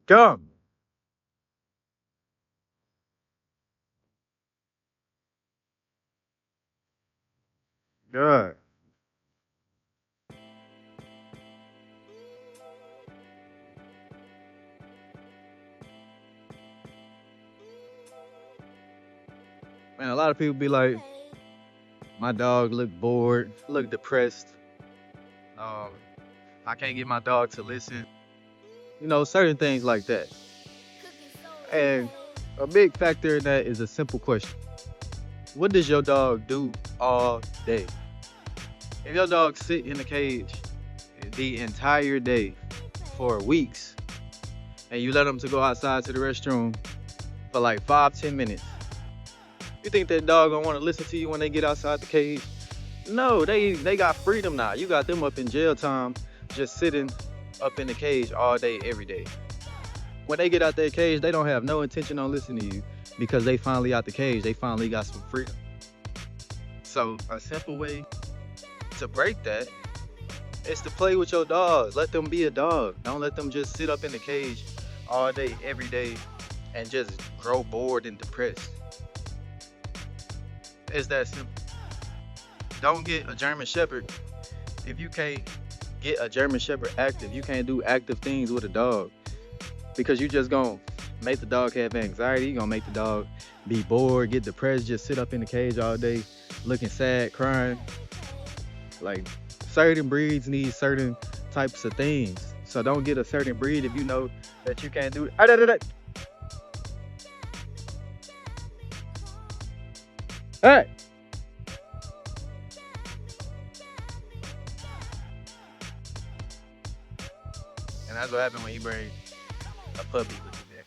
Come. Good. Man, a lot of people be like, my dog look bored, look depressed. Um, I can't get my dog to listen. Certain things like that. And a big factor in that is a simple question. What does your dog do all day? If your dog sit in the cage the entire day for weeks and you let them to go outside to the restroom for like 5, 10 minutes, you think that dog gonna want to listen to you when they get outside the cage? No, they got freedom now. You got them up in jail time, just sitting up in the cage all day, every day. When they get out their cage, they don't have no intention on listening to you because they finally out the cage. They finally got some freedom. So a simple way to break that is to play with your dogs. Let them be a dog. Don't let them just sit up in the cage all day, every day, and just grow bored and depressed. It's that simple. Don't get a German Shepherd if you can't get a German Shepherd active. You can't do active things with a dog because you just gonna make the dog have anxiety. You gonna make the dog be bored, get depressed, just sit up in the cage all day, looking sad, crying. Like certain breeds need certain types of things. So don't get a certain breed if you know that you can't do it. Hey, and that's what happens when you bring a puppy with you there.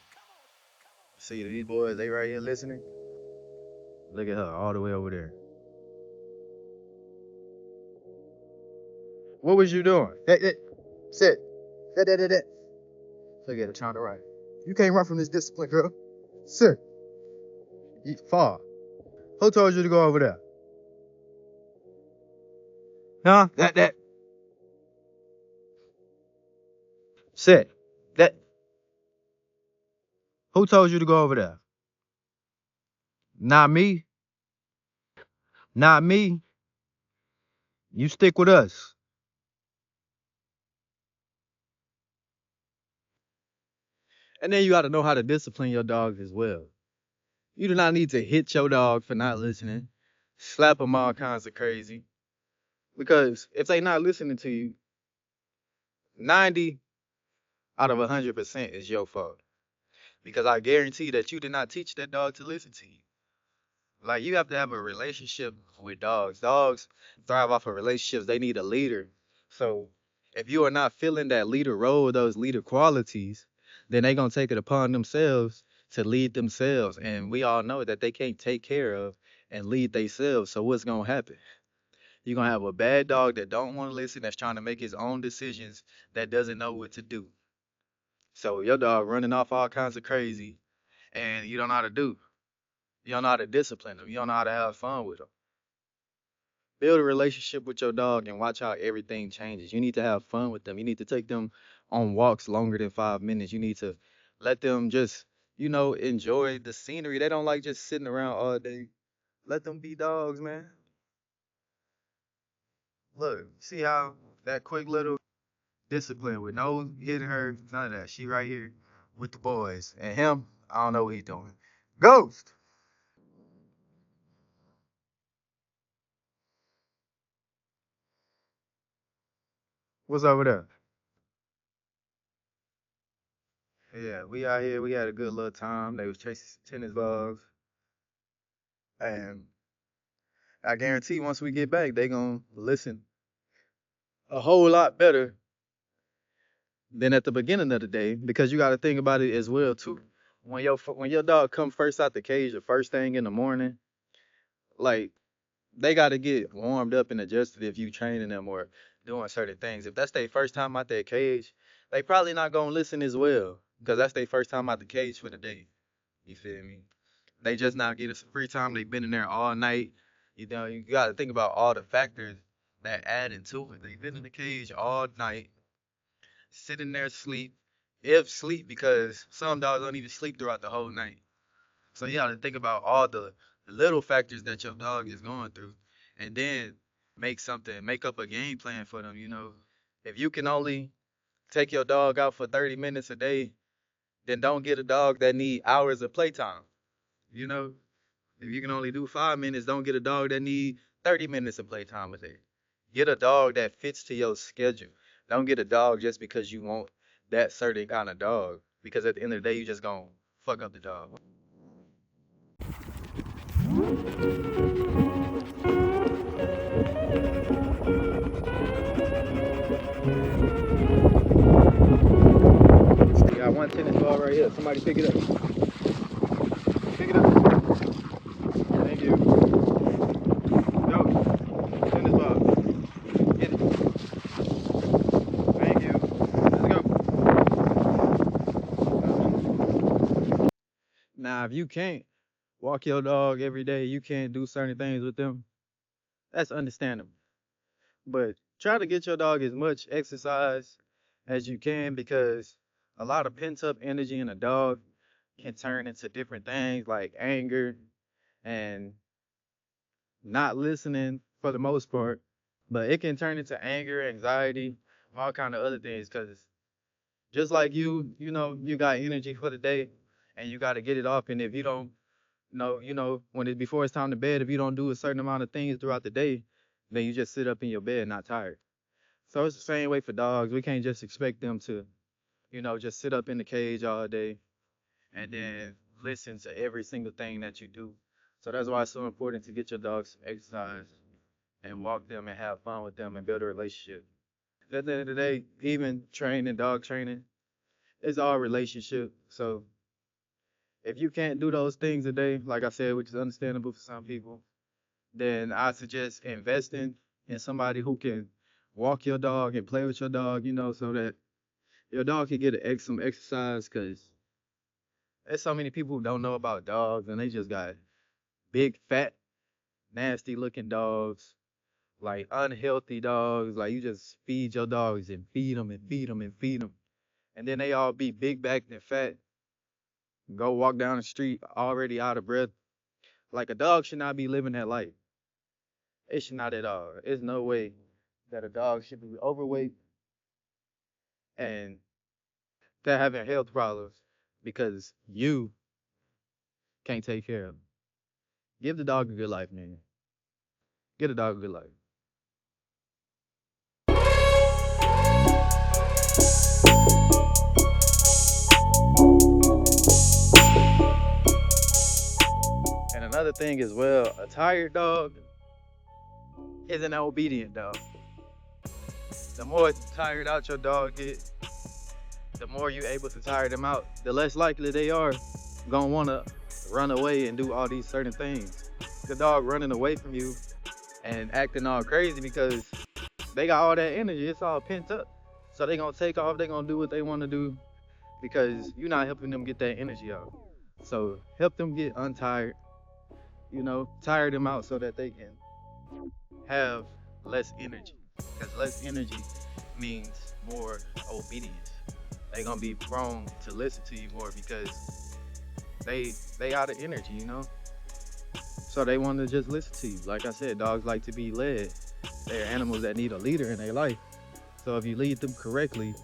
See these boys, they right here listening. Look at her all the way over there. What was you doing? Hey, sit. That. Look at her trying to run. You can't run from this discipline, girl. Sit. You fall. Who told you to go over there? Huh? That. Sit. That. Who told you to go over there? Not me. Not me. You stick with us. And then you got to know how to discipline your dogs as well. You do not need to hit your dog for not listening, slap them all kinds of crazy. Because if they not listening to you, 90 out of 100% is your fault. Because I guarantee that you did not teach that dog to listen to you. Like you have to have a relationship with dogs. Dogs thrive off of relationships. They need a leader. So if you are not feeling that leader role, those leader qualities, then they're gonna take it upon themselves to lead themselves. And we all know that they can't take care of and lead themselves. So what's gonna happen? You're gonna have a bad dog that don't want to listen, that's trying to make his own decisions, that doesn't know what to do. So your dog running off all kinds of crazy, and you don't know how to do. You don't know how to discipline them. You don't know how to have fun with them. Build a relationship with your dog and watch how everything changes. You need to have fun with them. You need to take them on walks longer than 5 minutes. You need to let them just, enjoy the scenery. They don't like just sitting around all day. Let them be dogs, man. Look, see how that quick little discipline with no hitting her, none of that. She right here with the boys. And him, I don't know what he's doing. Ghost! What's over there? Yeah, we out here. We had a good little time. They was chasing tennis balls. And I guarantee once we get back, they gonna listen a whole lot better than at the beginning of the day because you got to think about it as well too. When your dog come first out the cage the first thing in the morning, like they got to get warmed up and adjusted if you training them or doing certain things. If that's their first time out that cage, they probably not gonna listen as well because that's their first time out the cage for the day. You feel me? They just now get us some free time. They've been in there all night. You got to think about all the factors that add into it. They've been in the cage all night, sitting there asleep, if sleep, because some dogs don't even sleep throughout the whole night. So you got to think about all the little factors that your dog is going through, and then make up a game plan for them. If you can only take your dog out for 30 minutes a day, then don't get a dog that need hours of playtime. You know, if you can only do 5 minutes, don't get a dog that need 30 minutes of playtime a day. Get a dog that fits to your schedule. Don't get a dog just because you want that certain kind of dog. Because at the end of the day, you just gonna fuck up the dog. We got one tennis ball right here. Somebody pick it up. Pick it up. Thank you. Go. Tennis ball. Get it. Thank you. Let's go. Now, if you can't walk your dog every day, you can't do certain things with them, that's understandable. But try to get your dog as much exercise as you can, because a lot of pent up energy in a dog can turn into different things like anger and not listening for the most part. But it can turn into anger, anxiety, all kind of other things. Because just like you got energy for the day and you got to get it off. And if you don't when before it's time to bed, if you don't do a certain amount of things throughout the day, then you just sit up in your bed not tired. So it's the same way for dogs. We can't just expect them to, just sit up in the cage all day and then listen to every single thing that you do. So that's why it's so important to get your dogs some exercise and walk them and have fun with them and build a relationship. At the end of the day, even training, dog training, it's all relationship. So if you can't do those things a day, like I said, which is understandable for some people, then I suggest investing in somebody who can walk your dog and play with your dog, so that your dog can get some exercise. Because there's so many people who don't know about dogs and they just got big, fat, nasty looking dogs, like unhealthy dogs. Like you just feed your dogs and feed them and feed them and feed them. And then they all be big backed and fat, go walk down the street already out of breath. Like a dog should not be living that life. It should not at all. There's no way that a dog should be overweight and they're having health problems because you can't take care of them. Give the dog a good life, man. Get a dog a good life. And another thing as well, a tired dog is an obedient dog. The more tired out your dog get, the more you able to tire them out, the less likely they are gonna wanna run away and do all these certain things. The dog running away from you and acting all crazy because they got all that energy, it's all pent up. So they gonna take off, they gonna do what they wanna do because you're not helping them get that energy out. So help them get untired, tire them out so that they can have less energy. Because less energy means more obedience. They gonna be prone to listen to you more because they out of energy. So they want to just listen to you. Like I said, dogs like to be led. They're animals that need a leader in their life. So if you lead them correctly,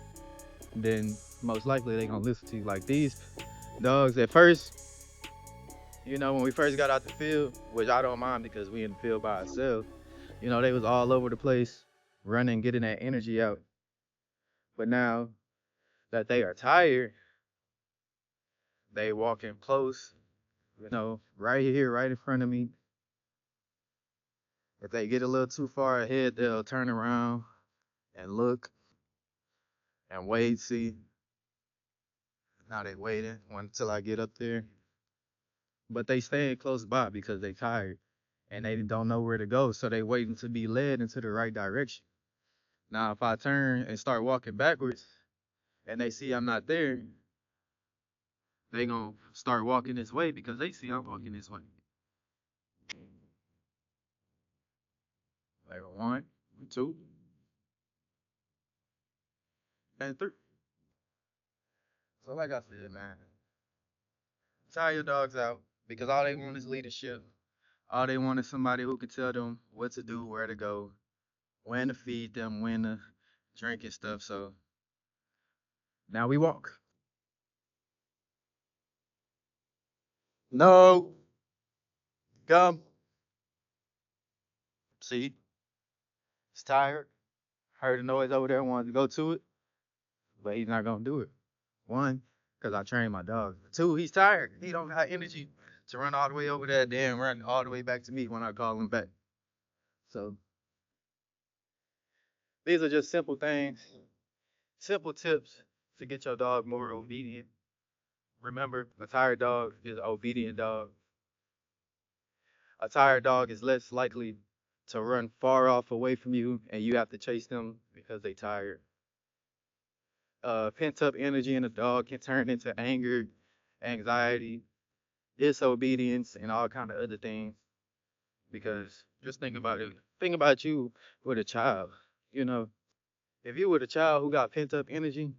then most likely they gonna listen to you. Like these dogs at first, when we first got out the field, which I don't mind because we in the field by ourselves, they was all over the place, running, getting that energy out. But now that they are tired, they walking close, right here, right in front of me. If they get a little too far ahead, they'll turn around and look and wait, see. Now they waiting until I get up there. But they staying close by because they tired and they don't know where to go. So they waiting to be led into the right direction. Now, if I turn and start walking backwards and they see I'm not there, they gonna start walking this way because they see I'm walking this way. Like one, two, and three. So like I said, man, tire your dogs out because all they want is leadership. All they want is somebody who can tell them what to do, where to go, when to feed them, when to drink and stuff. So now we walk. No, come. See, he's tired. Heard the noise over there, wanted to go to it, but he's not gonna do it. One, because I trained my dog. Two, he's tired. He don't have energy to run all the way over there, then run all the way back to me when I call him back. So these are just simple things, simple tips to get your dog more obedient. Remember, a tired dog is an obedient dog. A tired dog is less likely to run far off away from you and you have to chase them because they tired. Pent up energy in a dog can turn into anger, anxiety, disobedience, and all kind of other things. Because just think about it. Think about you with a child. You know, if you with a child who got pent up energy,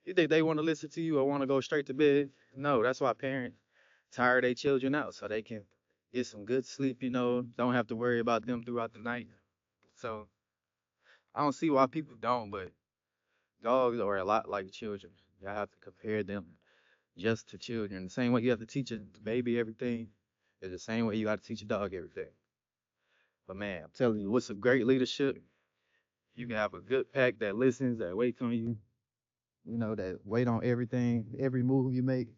you think they want to listen to you or want to go straight to bed? No, that's why parents tire their children out so they can get some good sleep. Don't have to worry about them throughout the night. So I don't see why people don't, but dogs are a lot like children. You have to compare them just to children. The same way you have to teach a baby everything is the same way you got to teach a dog everything. But man, I'm telling you, with some great leadership, you can have a good pack that listens, that waits on you, that wait on everything, every move you make,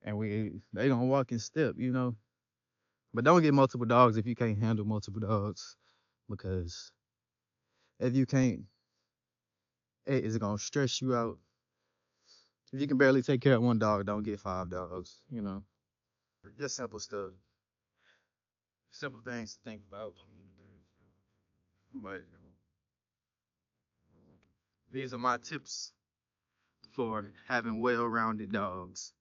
and they gonna walk in step. But don't get multiple dogs if you can't handle multiple dogs, because if you can't, it is gonna stress you out. If you can barely take care of one dog, don't get five dogs. Just simple stuff, simple things to think about. But these are my tips for having well-rounded dogs.